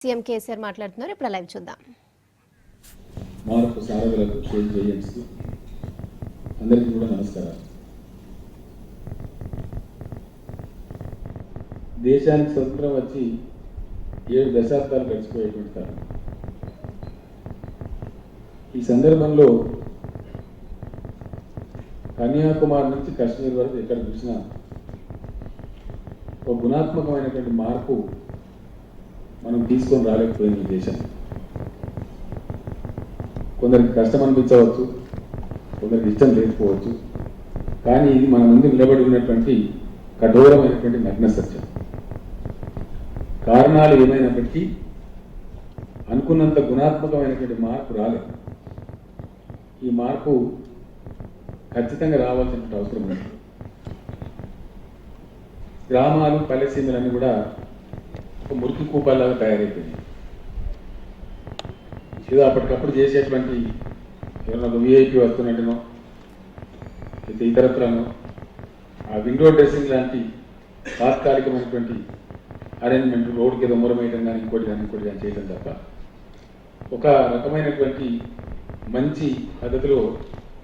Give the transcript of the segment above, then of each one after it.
CM KCR మాట్లాడుతున్నారు. ఇప్పుడు live చూద్దాం. మార్పు సారథులకు షేర్ ఏజెంట్స్ అందరికీ కూడా నమస్కారాలు. దేశానికి స్వతంత్రం వచ్చి 7 దశాబ్దాలు గడిచిపోయేటువంటి కాలం. ఈ సందర్భంలో కన్యాకుమారి నుంచి కాశ్మీర్ వరకు ఎక్కడ చూసినా ఒక గుణాత్మకమైనటువంటి మార్పు మనం తీసుకొని రాలేకపోయింది. దేశం కొందరికి కష్టం అనిపించవచ్చు, కొందరికి ఇష్టం లేకపోవచ్చు, కానీ ఇది మన ముందు నిలబడి ఉన్నటువంటి కఠోరమైనటువంటి నగ్న సత్యం. కారణాలు ఏమైనప్పటికీ అనుకున్నంత గుణాత్మకమైనటువంటి మార్పు రాలేదు. ఈ మార్పు ఖచ్చితంగా రావాల్సిన అవసరం ఉంది. గ్రామాలు పల్లెసీమలన్నీ కూడా ఒక మురికి కూపాలాగా తయారైపోయింది. ఏదో అప్పటికప్పుడు చేసేటువంటి ఏదైనా ఒక విఐపి వస్తున్నట్టునో అయితే ఇతరత్రనో ఆ విండో డ్రెస్సింగ్ లాంటి తాత్కాలికమైనటువంటి అరేంజ్మెంట్, రోడ్డుకి ఏదో మూరమేయడం కానీ ఇంకోటి కానీ చేయడం తప్ప ఒక రకమైనటువంటి మంచి పద్ధతిలో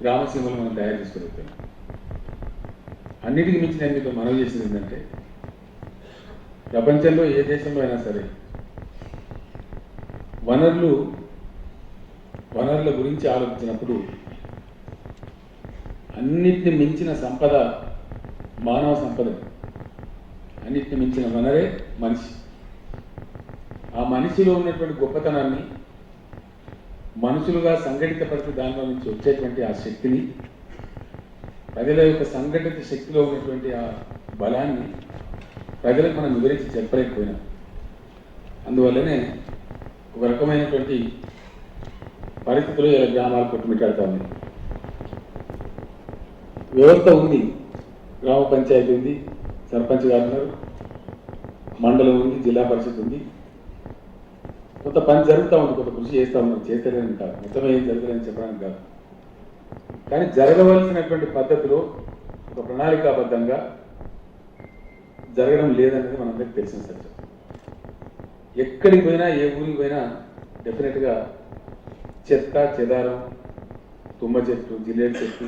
గ్రామసీమలు మనం తయారు చేసుకోగలుగుతాం. అన్నిటికీ మించి నేను మీతో మనవి చేసేది ఏంటంటే, ప్రపంచంలో ఏ దేశంలో అయినా సరే వనరుల గురించి ఆలోచించినప్పుడు అన్నిటిని మించిన సంపద మానవ సంపద. అన్నిటిని మించిన వనరే మనిషి. ఆ మనిషిలో ఉన్నటువంటి గొప్పతనాన్ని మనుషులుగా సంఘటితపరిచి దానిలో నుంచి వచ్చేటువంటి ఆ శక్తిని, ప్రజల యొక్క సంఘటిత శక్తిలో ఉన్నటువంటి ఆ బలాన్ని ప్రజలకు మనం వివరించి చెప్పలేకపోయినాం. అందువల్లనే ఒక రకమైనటువంటి పరిస్థితులు ఇలా గ్రామాలు కొట్టుమిట్టాడుతూ ఉన్నాయి. వ్యవస్థ ఉంది, గ్రామ పంచాయతీ ఉంది, సర్పంచ్ గారు ఉన్నారు, మండలం ఉంది, జిల్లా పరిషత్ ఉంది. కొంత పని జరుగుతూ ఉంది, కొంత కృషి చేస్తూ ఉన్నాం. చేస్తలేని కాదు, మొత్తమే ఏం జరగలేని చెప్పడానికి కాదు, కానీ జరగవలసినటువంటి పద్ధతిలో ఒక ప్రణాళికాబద్ధంగా జరగడం లేదనేది మనందరికీ తెలిసిన సత్యం. ఎక్కడికి పోయినా, ఏ ఊరికి పోయినా డెఫినెట్గా చెత్త చెదారం, తుమ్మ చెట్టు, జిల్లేడు చెట్టు,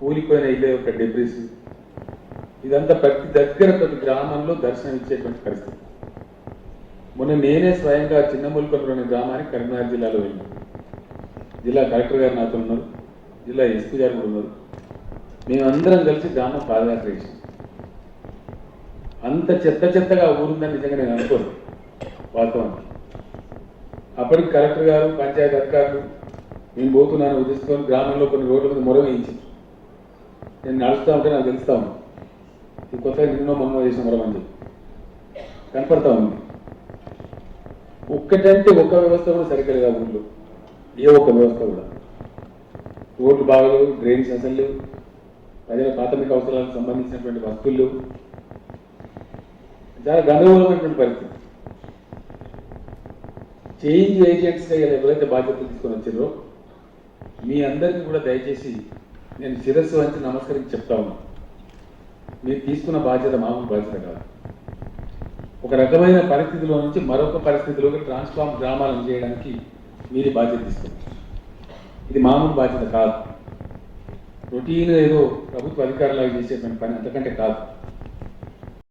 కూలిపోయిన ఇళ్ళ యొక్క డెబ్రిస్, ఇదంతా ప్రతి గ్రామంలో దర్శనం ఇచ్చేటువంటి పరిస్థితి. మొన్న నేనే స్వయంగా చిన్నముల్కొండలోని గ్రామానికి కరీంనగర్ జిల్లాలో వెళ్ళాను. జిల్లా కలెక్టర్ గారు నాతో ఉన్నారు, జిల్లా ఎస్పీ గారు కూడా ఉన్నారు. మేమందరం కలిసి గ్రామం పాదయాత్ర చేసాం. అంత చెత్తగా ఊరుందని నిజంగా నేను అనుకోను వాస్తవానికి. అప్పటికి కలెక్టర్ గారు, పంచాయతీ అధికారులు నేను పోతున్నాను ఉద్దేశించుకొని గ్రామంలో కొన్ని రోడ్ల మీద మొర వేయించారు. నేను నడుస్తూ ఉంటే నాకు తెలుస్తూ ఉంది, ఇది కొత్తగా నిన్నో మొన్న చేసిన మొరమని చెప్పి కనపడతా ఉంది. ఒక్కటంటే ఒక్క వ్యవస్థ కూడా సరిగ్గా లేదు ఊళ్ళో, ఏ ఒక్క వ్యవస్థ కూడా. రోడ్లు బాగలేవు, డ్రైన్స్ అసలు లేవు, ప్రజల ప్రాథమిక అవసరాలకు సంబంధించినటువంటి వస్తువులు లేవు. చాలా గందరగోళమైనటువంటి పరిస్థితి. చేంజ్ ఏజెంట్స్గా ఎవరైతే బాధ్యతలు తీసుకొని వచ్చారో మీ అందరికీ కూడా దయచేసి నేను శిరస్సు వంచి నమస్కరించి చెప్తా ఉన్నాను. మీరు తీసుకున్న బాధ్యత మామూలు బాధ్యత కాదు. ఒక రకమైన పరిస్థితిలో నుంచి మరొక పరిస్థితిలోకి ట్రాన్స్ఫార్మ్ గ్రామాలను చేయడానికి మీరు బాధ్యత తీసుకున్నారు. ఇది మామూలు బాధ్యత కాదు. రొటీన్ ఏదో ప్రభుత్వ అధికారులాగా చేసేటువంటి పని అంతకంటే కాదు.